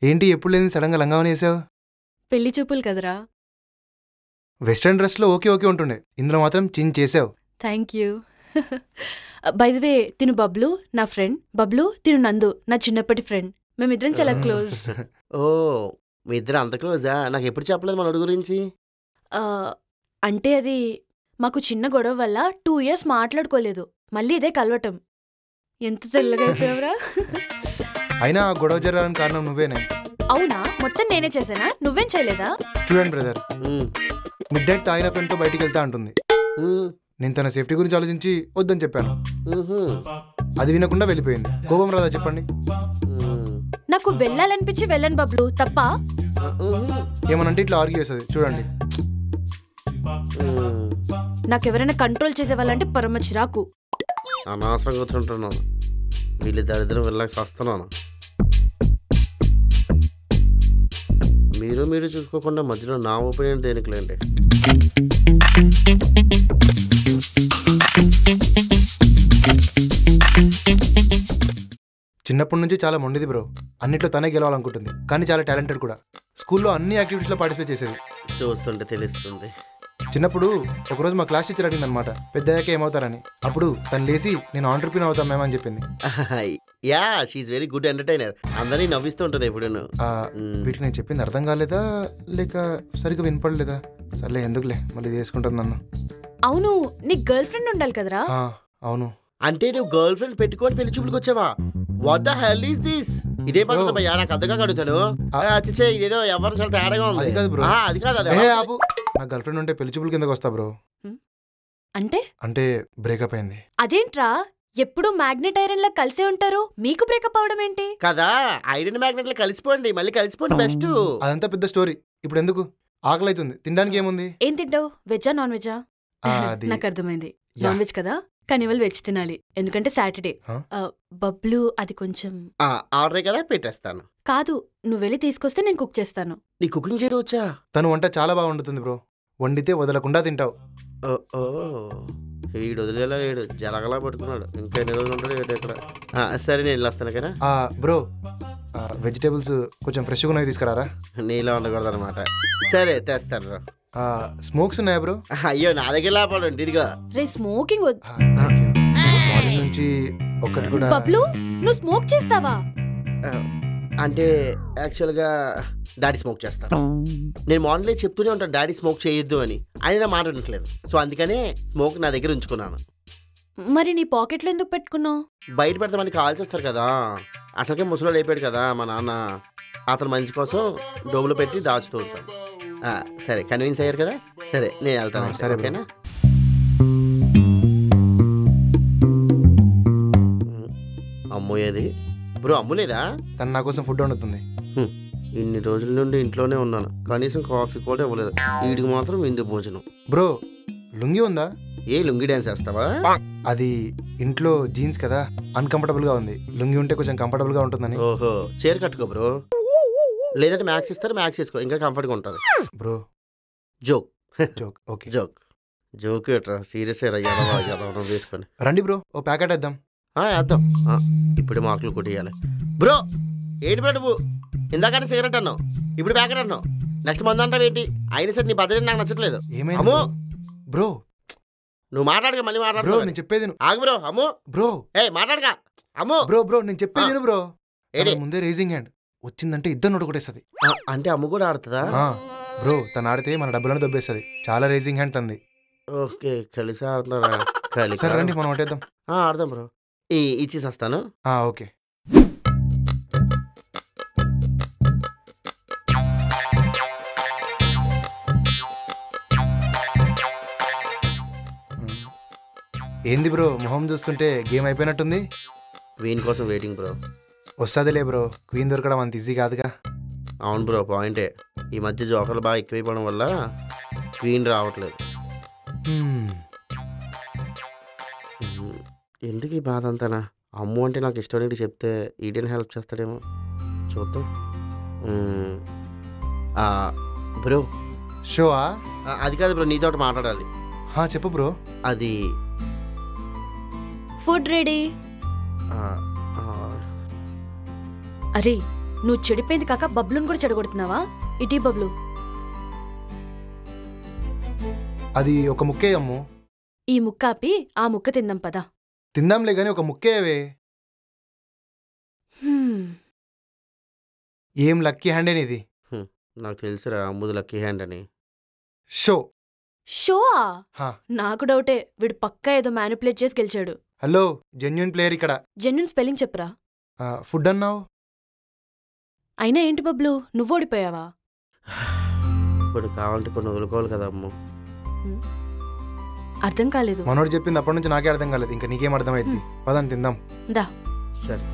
ఏంటి ఎప్పుడు లేని సడన్గా లంగావని వేసావు? పెళ్లి చూపులు కదరా. వెస్ట్రన్ డ్రెస్లో ఓకే ఓకే ఉంటుండే, ఇందులో మాత్రం చేంజ్ చేసావు. Thank you. By the way, తిను బబ్లు నా ఫ్రెండ్. బబ్లు తిను నందు నా చిన్నప్పటి ఫ్రెండ్. మేమిద్దరం చాలా క్లోజ్. ఓ, మీ ఇద్దరు అంత క్లోజా? నాకు ఎప్పుడు చెప్పలేదు మనోడి గురించి. అంటే అది మాకు చిన్న గొడవ వల్ల 2 years మాట్లాడుకోలేదు. మళ్ళీ ఇదే కలవటం. ఎంత తెల్లగా అయిపోయావురా. అయినా ఆ గొడవ జరగడానికి కారణం నువ్వేనే. అవునా? మొత్తం నేనే చేశానా? నువ్వేం చేయలేదా? చూడండి బ్రదర్, మిడ్ నైట్ తాగిన ఫ్రెండ్తో బయటికి వెళ్తా అంటుంది. నేను తన సేఫ్టీ గురించి ఆలోచించి వద్దని చెప్పాను. అది వినకుండా వెళ్ళిపోయింది. కోపం రాదా చెప్పండి? నాకు వెళ్ళాలనిపించి వెళ్ళను బబ్లు, తప్ప? ఏమనంటే ఇట్లా ఆర్గ్యూ చేస్తుంది చూడండి. నాకెవరైనా కంట్రోల్ చేసే వాళ్ళంటే పరమ చిరాకు. అనవసరంగా కూర్చుంటున్నాను, వీళ్ళు దరిద్రం వెళ్ళక వస్తున్నాను. మీరు చూసుకోకుండా మధ్యలో నా ఒపీనియన్ దేనికిలేండి. చిన్నప్పటి నుంచి చాలా మొండిది బ్రో. అన్నిట్లో తనే గెలవాలనుకుంటుంది, కానీ చాలా టాలెంటెడ్ కూడా. స్కూల్లో అన్ని యాక్టివిటీస్లో పార్టిసిపేట్ చేసేది. చూస్తుంటే తెలుస్తుంది. చిన్నప్పుడు ఒకరోజు మా క్లాస్ టీచర్ అడిగింది అనమాట, పెద్ద అయ్యాక ఏమవుతారని. అప్పుడు తను లేసి నేను ఆంటర్‌ప్రెన్యూర్ అవుతాం మేమని అని చెప్పింది. Yeah, she's very good entertainer. అందరినీ నవ్విస్తూ ఉంటుంది ఎప్పుడు. వీటికి నేను చెప్పింది అర్థం కాలేదా లేక సరిగ్గా వినపడలేదా? సర్లే ఎందుకులే, మళ్ళీ చేసుకుంటుంది నన్ను. అవును, నీకు గర్ల్ ఫ్రెండ్ ఉండాలి కదరా? అవును. అంటే నువ్వు గర్ల్ ఫ్రెండ్ పెట్టుకొని పెళ్లి చూపులకు వచ్చావా? What the hell is this? ఇదే పద్ధతి భయ్యా, నాకు అర్థంగా అడుగుతాను. అచ్చే, ఇదేదో ఎవరు చాలా తేడాగా ఉంది. అది కాదు బ్రో, అది కాదు. ఆపు. నా గర్ల్ ఫ్రెండ్ ఉంటే పెళ్లి చూపుల కిందకి వస్తా బ్రో. అంటే బ్రేకప్ అయింది. అదేంట్రా, ఎప్పుడు మ్యాగ్నెట్ ఐరన్ లా కలిసే ఉంటారు, మీకు బ్రేకప్ అవడం ఏంటి? కదా, ఐరన్ మ్యాగ్నెట్ లో కలిసిపోండి, మళ్ళీ కలిసిపోండి బెస్ట్. అదంతా పెద్ద స్టోరీ, ఇప్పుడు ఎందుకు? ఆకలి అవుతుంది, తినడానికి ఏముంది? ఏం తింటావు, వెజ్జా నాన్ వెజ్జా? నాకు అర్థమైంది, నాన్ వెజ్ కదా, కానీ వాళ్ళు వెజ్ తినాలి, ఎందుకంటే సాటర్డే. బబ్లు అది కొంచెం ఆర్డర్ కదా, పెట్టేస్తాను. కాదు, నువ్వు వెళ్ళి తీసుకొస్తే నేను కుక్ చేస్తాను. నీ కుకింగ్ చేయవచ్చా? తను వంట చాలా బాగా వండుతుంది బ్రో, వండితే వదలకుండా తింటావు. వీడు వదిలేలా లేడు, జలగలా పట్టుకున్నాడు. ఇంకా ఎన్ని రోజులు ఉంటాడు ఏటో ఇక్కడ. సరే, నేను వెళ్ళొస్తాను కదా బ్రో. వెజిటేబుల్స్ కొంచెం ఫ్రెష్గా ఉన్నాయి, తీసుకురారా. నీలా ఉండకూడదు అనమాట. సరే, తెస్తాను రా. స్మోక్స్ ఉన్నాయా బ్రో? అయ్యో, నా దగ్గర లేపాడండి. ఇదిగా రే, స్మోకింగ్ మార్నింగ్ నుంచి ఒక్కటి కూడా. బబ్లు, నువ్వు స్మోక్ చేస్తావా? అంటే యాక్చువల్గా డాడీ స్మోక్ చేస్తాను. నేను మార్నింగ్ చెప్తూనే ఉంటాను డాడీ స్మోక్ చేయొద్దు అని, ఆయన నా మాట వినట్లేదు. సో అందుకనే స్మోక్ నా దగ్గర ఉంచుకున్నాను. మరి నీ పాకెట్లో ఎందుకు పెట్టుకున్నావు? బయట పెడితే మనకి కాల్ చేస్తారు కదా. అసలుకే ముసలోడు అయిపోయాడు కదా మా నాన్న, అతను మంచి కోసం డోబులో పెట్టి దాచుతూ ఉంటాను. సరే, కన్విన్స్ అయ్యారు కదా. సరే, నేను వెళ్తాను. సరే, ఓకేనా? అమ్మోయేది బ్రో, అమ్ములేదా? తను నా కోసం ఫుడ్ వండుతుంది. ఇన్ని రోజుల నుండి ఇంట్లోనే ఉన్నాను, కనీసం కాఫీ కూడా ఇవ్వలేదు. వీడికి మాత్రం విందు భోజనం. బ్రో, లుంగి ఉందా? ఏ లుంగి డాన్స్ చేస్తావా? అది ఇంట్లో జీన్స్ కదా, అన్కంఫర్టబుల్ గా ఉంది. లుంగి ఉంటే కొంచెం కంఫర్టబుల్ గా ఉంటుందని. ఓహో, చీర కట్టుకో బ్రో, లేదంటే మ్యాక్స్ ఇస్తారు, మ్యాక్స్ వేసుకో, ఇంకా కంఫర్ట్ గా ఉంటుంది. Bro, joke joke. Okay, joke ఏట్రా, సీరియస్ వేసుకొని రండి బ్రో, ఓ ప్యాకెట్ వేద్దాం. వేద్దాం. ఇప్పుడు మార్కులు కొట్టేయాలి బ్రో. ఏంటి బ్రో నువ్వు ఇందాక సిగరెట్ అన్నావు, ఇప్పుడు ప్యాకెట్ అన్నావు, నెక్స్ట్ మంది అంటావు ఏంటి? అయినా సరే నీ పద్ధతి నాకు నచ్చట్లేదు. ఏమో బ్రో, నువ్వు మాట్లాడగా మళ్ళీ మాట్లాడు. నేను చెప్పేది ఆగు బ్రో. అమ్మో బ్రో, మాట్లాడగా. అమ్మో బ్రో, నేను చెప్పేది బ్రో. ముందే రేజింగ్ హ్యాండ్ వచ్చిందంటే ఇద్దరు నోటు కొట్టేస్తుంది. అంటే అమ్ము కూడా ఆడుతుందా? బ్రో, తను ఆడితే మన డబ్బులను దొబ్బేస్తుంది. చాలా రేజింగ్ హ్యాండ్ తంది. ఓకే, కలిసి ఆడుతున్నారా? సరే రండి, మనం ఒకటేద్దాం. ఆడదాం బ్రో, ఇచ్చేసి వస్తాను. ఓకే. ఏంది బ్రో, మొహం చూస్తుంటే గేమ్ అయిపోయినట్టుంది. క్వీన్ కోసం వెయిటింగ్ బ్రో. వస్తుందిలే బ్రో, క్వీన్ దొరకడం అంత ఈజీ కాదుగా. అవును బ్రో, పాయింటే. ఈ మధ్య జోకర్లు బాగా ఎక్కువైపోవడం వల్ల క్వీన్ రావట్లేదు. ఎందుకు ఈ బాధ అంతానా? అమ్ము అంటే నాకు ఇష్టం చెప్తే ఈడెన్ హెల్ప్ చేస్తాడేమో, చూద్దాం. Bro, show? అది కాదు బ్రో, నీతో మాట్లాడాలి. చెప్పు బ్రో. అది ఫుడ్ రెడీ. అరే, నువ్వు చెడిపోయింది కాక బబ్లుని కూడా చెడగొడుతున్నావా? ఇటీ బబ్లు. అది ఒక ముక్కే అమ్ము. ఈ ముక్క ఆపి ఆ ముక్క తిందాం పదా. తిందాంలే గాని ఒక ముక్కేవే. ఏం లక్కీ హ్యాండ్ ఇది. నాకు తెలుసురా అమ్ముది లక్కీ హ్యాండ్ అని. Show Shewa? హా. నాకు డౌటే, వీడు పక్కా ఏదో మ్యానిపులేట్ చేసి గెలిచాడు. హలో, జెన్యూన్ ప్లేయర్ ఇక్కడ. జెన్యున్ స్పెల్లింగ్ చెప్పరా. ఫుడ్ అన్నావు. అయినా ఏంటి బబ్లు, నువ్వు ఓడిపోయావా? ఇప్పుడు కావాలంటే కొన్ని వదులుకోవాలి కదా అమ్ము. అర్థం కాలేదు. మనోడు చెప్పింది అప్పటి నుంచి నాకే అర్థం కాలేదు, ఇంకా నీకేం అర్థమైంది? పదని తిందాం. దా. సరే.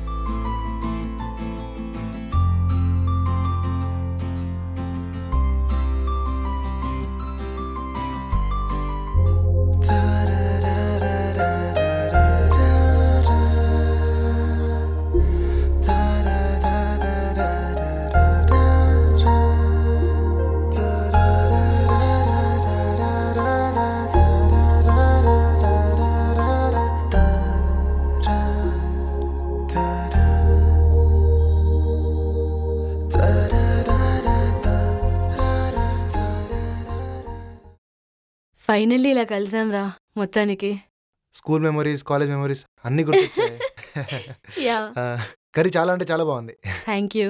ఫైనల్లీ ఇలా కలిసాం రా మొత్తానికి. స్కూల్ మెమరీస్, కాలేజ్ మెమరీస్ అన్ని గుర్తొచ్చాయి. యా, కర్రీ చాలా అంటే చాలా బాగుంది. Thank you.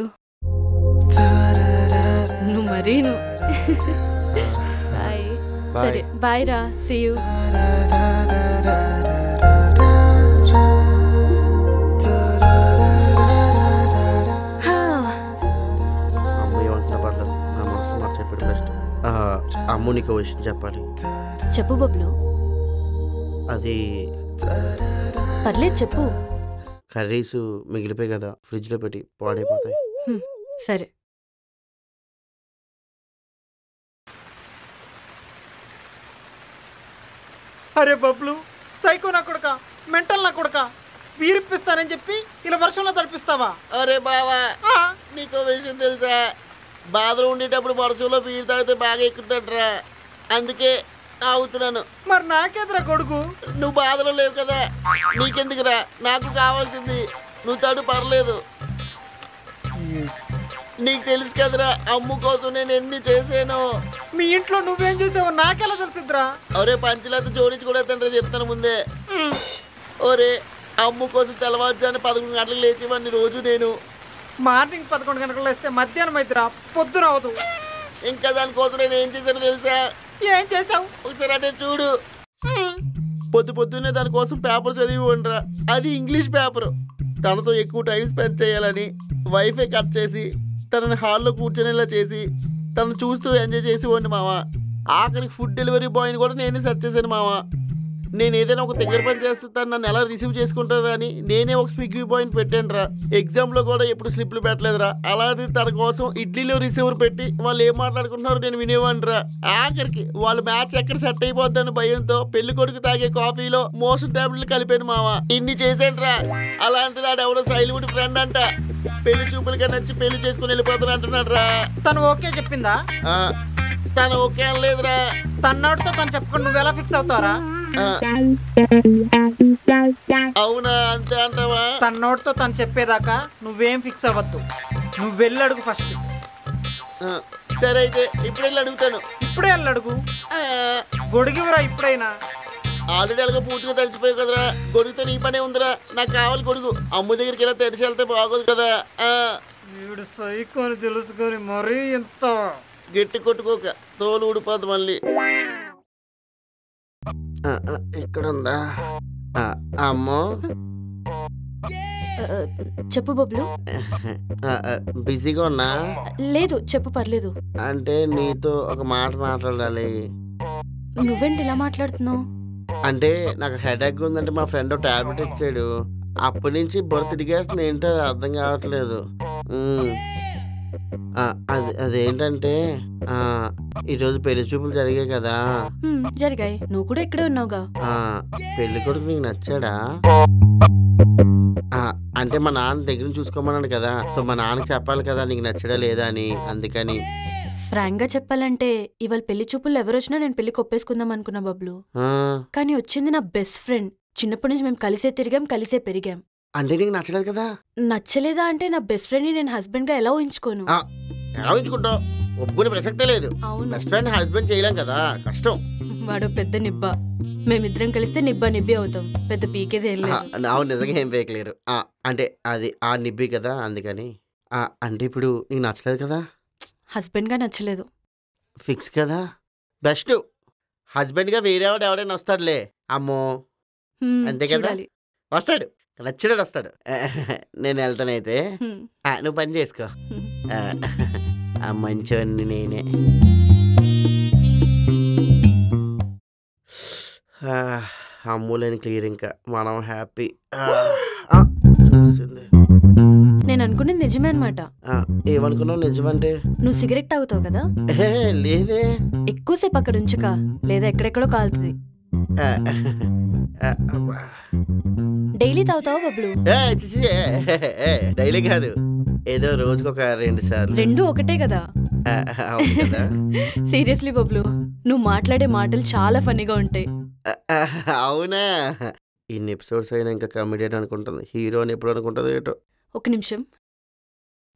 నువ్వు మరీ బాయ్. సరే బాయ్ రా, సీ యూ. అమ్మ ఏమంటున్నా పర్లేదు, నా మనసు మాట చెప్పాడు బెస్ట్. అమ్ము నీకు విషయం చెప్పాలి. చెప్పు బబ్లు. అది పర్లేదు చెప్పు. కర్రీస్ మిగిలిపోయి కదా, ఫ్రిడ్జ్లో పెట్టి పాడైపోతాయి. సరే. అరే బబ్లు, సైకో నా కొడుక, మెంటల్ నా కొడుక, వీరిప్పిస్తానని చెప్పి ఇలా వర్షంలో తడిపిస్తావా? అరే బావా, నీకు విషయం తెలుసా? బాధలో ఉండేటప్పుడు వర్షంలో బీరు తాగితే బాగా ఎక్కుతుంటరా, అందుకే తాగుతున్నాను. మరి నాకేదిరా గొడుగు? నువ్వు బాధలో లేవు కదా, నీకెందుకురా? నాకు కావాల్సింది నువ్వు తడు, పర్లేదు. నీకు తెలుసు కదరా, అమ్ము కోసం నేను ఎన్ని చేసాను. మీ ఇంట్లో నువ్వేం చేసావో నాకెలా తెలుసుద్రా? ఒరే పంచలేత జోడించి కూడా తండ్రి చెప్తాను ముందే. ఒరే అమ్ము కోసం తెల్లవారుజాను 11 గంటలకు లేచేవాడిని రోజు నేను. మార్నింగ్ 11 గంటలకు లేస్తే మధ్యాహ్నం అయిద్దిరా, పొద్దున అవదు. ఇంకా దానికోసం నేను ఏం చేశాను తెలుసా? ఏం చేసావు? ఒకసారి అంటే చూడు. పొద్దున్నే దానికోసం పేపర్ చదివి ఉండరా, అది ఇంగ్లీష్ పేపర్. తనతో ఎక్కువ టైం స్పెండ్ చేయాలని వైఫై కట్ చేసి తనని హాల్లో కూర్చొనేలా చేసి తను చూస్తూ ఎంజాయ్ చేసేవాడిని మావా. ఆఖరికి ఫుడ్ డెలివరీ బాయ్ని కూడా నేనే సెర్చ్ చేశాను మావా. నేను ఏదైనా ఒక దగ్గర పని చేస్తాను, నన్ను ఎలా రిసీవ్ చేసుకుంటుందా అని నేనే ఒక స్విగ్గీ బాయ్ని పెట్టాను రా. ఎగ్జామ్లో కూడా ఎప్పుడు స్లిప్లు పెట్టలేదురా. అలాంటి తన కోసం ఇడ్లీలో రిసీవర్ పెట్టి వాళ్ళు ఏం మాట్లాడుకుంటున్నారో నేను వినేవాడిని రా. ఆఖరికి వాళ్ళు మ్యాచ్ ఎక్కడ సెట్ అయిపోద్దని భయంతో పెళ్లి కొడుకు తాగే కాఫీలో మోషన్ టాబ్లెట్లు కలిపాను మావా. ఇన్ని చేశాను రా. అలాంటిది ఆడెవడో సైల్వుడ్ ఫ్రెండ్ అంట, పెళ్లి చూపులకి నచ్చి పెళ్లి చేసుకుని వెళ్ళిపోతాను అంటున్నాడు రా. తను ఓకే చెప్పిందా? తను ఓకే అనలేదురా. తన్నోడితో తను చెప్పకుండా నువ్వెలా ఫిక్స్ అవుతారా? అవునా, అంతే అంటావా? తన్నోడితో తను చెప్పేదాకా నువ్వేం ఫిక్స్ అవ్వద్దు, నువ్వు వెళ్ళి అడుగు ఫస్ట్. సరే అయితే ఇప్పుడు వెళ్ళి అడుగుతాను. ఇప్పుడే వెళ్ళి అడుగు. గొడుగురా ఇప్పుడైనా. ఆల్రెడీ అలాగే పూర్తిగా తడిచిపోయావు కదరా, గొడుగుతో నీ పనే ఉందిరా. నాకు కావాలి గొడుగు. అమ్ము దగ్గరికి ఇలా తెరిచి వెళ్తే బాగోదు కదా. వీడు సైకోని తెలుసుకొని మరీ ఇంత గట్టి కొట్టుకోక, తోలు ఊడిపోద్ది మళ్ళీ. ఇక్కడ ఉందా అమ్మో? చెప్పు బబ్లు. బిజీగా ఉన్నా? లేదు చెప్పు, పర్లేదు. అంటే నీతో ఒక మాట మాట్లాడాలి. నువ్వేంటి ఇలా మాట్లాడుతున్నావు? అంటే నాకు హెడేక్ ఉందంటే మా ఫ్రెండ్ టాబ్లెట్ ఇచ్చాడు, అప్పటి నుంచి బుర్ర తిరిగేస్తుంది, ఏంటో అర్థం కావట్లేదు. అదేంటంటే ఈరోజు పెళ్లి చూపులు జరిగాయి కదా. జరిగాయి, నువ్వు కూడా ఇక్కడే ఉన్నావుగా. పెళ్లి కొడుకు నీకు నచ్చాడా? అంటే మా నాన్న దగ్గర చూసుకోమన్నాడు కదా, సో మా నాన్నకి చెప్పాలి కదా నీకు నచ్చడా లేదా అని, అందుకని. ఫ్రాంక్ గా చెప్పాలంటే ఇవాళ పెళ్లి చూపులు ఎవరొచ్చినా నేను పెళ్లి కొప్పేసుకుందాం అనుకున్నా బబ్లు. కానీ వచ్చింది నా బెస్ట్ ఫ్రెండ్. చిన్నప్పటి నుంచి మేము కలిసే తిరిగాం, కలిసే పెరిగాం. అంటే నీకు నచ్చలేదు కదా? నచ్చలేదా అంటే నా బెస్ట్ ఫ్రెండ్ని నేను హస్బెండ్గా ఎలా ఊహించుకోను? ఎలా ఉంచుకుంటావు? ఒప్పుకునే ప్రసక్తే లేదు. అవును, బెస్ట్ ఫ్రెండ్ హస్బెండ్ చేయలేం కదా, కష్టం. వాడు పెద్ద నిబ్బ. మేమిద్దరం కలిస్తే నిబ్బా నిబ్బి అవుతాం. పెద్ద పీకేది ఏం లేదు. అవును, నిజంగా ఏం పేయలేరు. అంటే అది ఆ నిబ్బి కదా, అందుకని. అంటే ఇప్పుడు నీకు నచ్చలేదు కదా? హస్బెండ్గా నచ్చలేదు. ఫిక్స్ కదా? బెస్ట్ హస్బెండ్గా వేరేవాడు ఎవడైనా వస్తాడులే. అమ్మో, అంతే కదా? చూడాలి. వస్తాడు, నచ్చినాడు వస్తాడు. నేను వెళ్తానైతే. నువ్వు పని చేసుకో. మంచివన్నీ నేనే. అమ్ములేని క్లియర్, ఇంకా మనం హ్యాపీ. నేను అనుకున్నది నిజమే అనమాట. ఏమనుకున్నావు నిజమంటే? నువ్వు సిగరెట్ తాగుతావు కదా? లేదే. ఎక్కువసేపు అక్కడ ఉంచుక, లేదా ఎక్కడెక్కడో కాలుతుంది. డైలీ తాగుతావా బబ్లు? డైలీ కాదు, ఏదో రోజుకి ఒక 2 సార్లు. రెండు ఒకటే కదా? సీరియస్లీ బబ్లు, నువ్వు మాట్లాడే మాటలు చాలా ఫన్నీగా ఉంటాయి. అవునా? ఇన్ని ఎపిసోడ్స్ అయినా ఇంకా కమెడియన్ అనుకుంటుంది. హీరో అని ఎప్పుడు అనుకుంటుంది ఏటో. ఒక నిమిషం.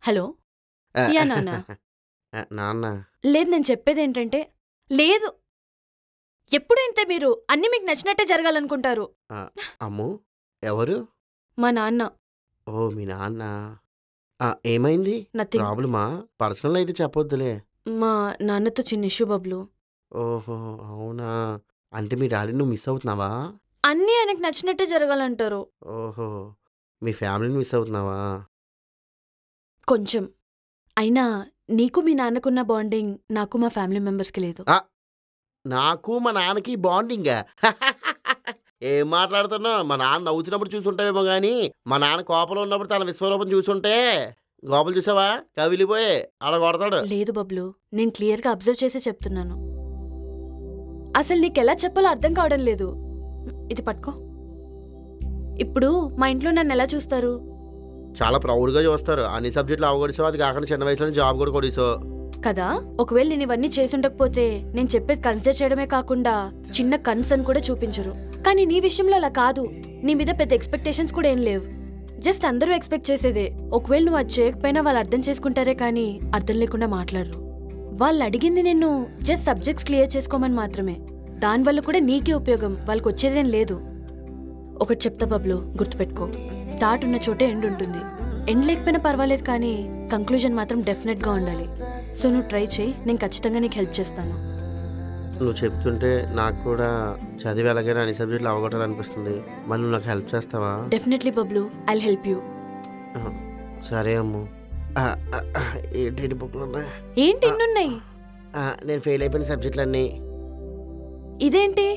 హలో యా నాన్న? నాన్న లేదు, నేను చెప్పేది ఏంటంటే, లేదు ఎప్పుడు ఇంతే. మీరు అన్ని మీకు నచ్చినట్టే జరగాలనుకుంటారు. అమ్ము, ఎవరు? మా నాన్న. ఓ, మీ నాన్న. ఏమైంది? నథింగ్. ప్రాబ్లమా? పర్సనల్ అయితే చెప్పొద్దులే. మా నాన్నతో చిన్న ఇష్యూ బబ్లు. ఓహో, అవునా? అంటే మీ డాడీ నువ్వు మిస్ అవుతున్నావా? అన్నీ ఆయనకు నచ్చినట్టే జరగాలంటారు. ఓహో, మీ ఫ్యామిలీని మిస్ అవుతున్నావా? కొంచెం. అయినా నీకు మీ నాన్నకున్న బాండింగ్ నాకు మా ఫ్యామిలీ మెంబర్స్కి లేదు. నాకు మా నాన్నకి బాండింగా? ఏం మాట్లాడుతున్నావు? మా నాన్న నవ్వుతున్నప్పుడు చూసుంటావేమో కానీ, మా నాన్న కోపంలో ఉన్నప్పుడు తన విశ్వరూపం చూసుంటే గోపలు చూసావా, కవిలిపోయే అలా కొడతాడు. లేదు బబ్లు, నేను క్లియర్గా అబ్జర్వ్ చేసే చెప్తున్నాను. అసలు నీకెలా చెప్పాలో అర్థం కావడం లేదు. ఇది పట్టుకో. ఇప్పుడు మా ఇంట్లో నన్ను ఎలా చూస్తారు? చాలా ప్రౌడ్గా చూస్తారు. అన్ని సబ్జెక్టులు అవగొడిసావు, అది కాకుండా చిన్న వయసులో జాబ్ కూడా కొడిసావు కదా. ఒకవేళ నేను ఇవన్నీ చేసి ఉండకపోతే నేను చెప్పేది కన్సిడర్ చేయడమే కాకుండా చిన్న కన్సర్న్ కూడా చూపించరు. కానీ నీ విషయంలో అలా కాదు. నీ మీద పెద్ద ఎక్స్పెక్టేషన్స్ కూడా ఏం లేవు. జస్ట్ అందరూ ఎక్స్పెక్ట్ చేసేదే. ఒకవేళ నువ్వు అది చేయకపోయినా వాళ్ళు అర్థం చేసుకుంటారే కానీ అర్థం లేకుండా మాట్లాడరు. వాళ్ళు అడిగింది నిన్ను జస్ట్ సబ్జెక్ట్స్ క్లియర్ చేసుకోమని మాత్రమే. దానివల్ల కూడా నీకే ఉపయోగం, వాళ్ళకి వచ్చేదేం లేదు. ఒకటి చెప్తా బబ్లు, గుర్తుపెట్టుకో. స్టార్ట్ ఉన్న చోటే ఎండ్ ఉంటుంది. ఎండ్ లేకపోయినా పర్వాలేదు కానీ కంక్లూజన్ మాత్రం డెఫినెట్గా ఉండాలి. సో నువ్వు ట్రై చేయి, నేను ఖచ్చితంగా నీకు హెల్ప్ చేస్తాను. నువ్వు చెప్తుంటే నాకు కూడా చదివి ఎలాగైనా అన్ని సబ్జెక్టులు అవగొట్టాలనిపిస్తుంది. మరి నువ్వు నాకు హెల్ప్ చేస్తావా? Definitely Bablu, I will help you. సరే అమ్ము. ఏంటి బుక్లు ఉన్నాయి? ఏంటి ఇన్నున్నాయి? నేను ఫెయిల్ అయిపోయిన సబ్జెక్టులు అన్నీ. ఇదేంటి?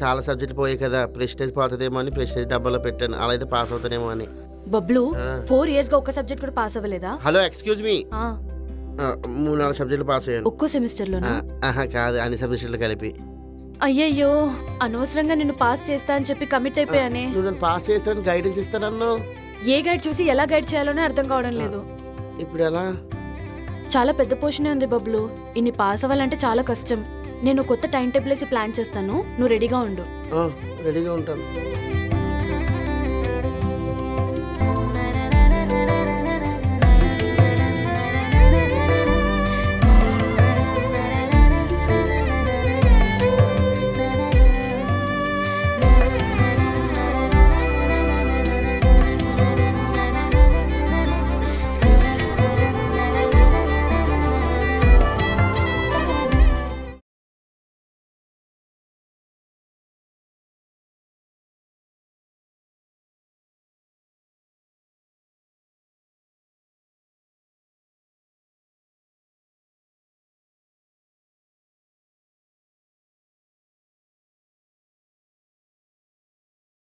చాలా సబ్జెక్టులు పోయాయి కదా, ప్రెస్టేజ్ పోతుందేమో అని ప్రెస్టేజ్ డబ్బాలో పెట్టాను. అలా అయితే పాస్ అవుతానేమో అని. బబ్లు, 4 years గా ఒక్క సబ్జెక్ట్ కూడా పాస్ అవ్వలేదా? Hello, excuse me. 3-4 సబ్జెక్టులు పాస్ అయ్యాను. ఒక్కో సెమిస్టర్లోనా? కాదు, అన్ని సబ్జెక్టులు కలిపి. అయ్యయ్యో, అనవసరంగా నిన్ను పాస్ చేస్తా అని చెప్పి కమిట్ అయిపోయానే. నువ్వు నన్ను పాస్ చేస్తాను, గైడెన్స్ ఇస్తానన్ను. ఏ గైడ్ చూసి ఎలా గైడ్ చేయాలోనే అర్థం కావడం లేదు. ఇప్పుడు ఎలా? చాలా పెద్ద పోర్షనే ఉంది బబ్లు. ఇన్ని పాస్ అవ్వాలంటే చాలా కష్టం. నేను కొత్త టైం టేబుల్ వేసి ప్లాన్ చేస్తాను, నువ్వు రెడీగా ఉండు. రెడీగా ఉంటాను.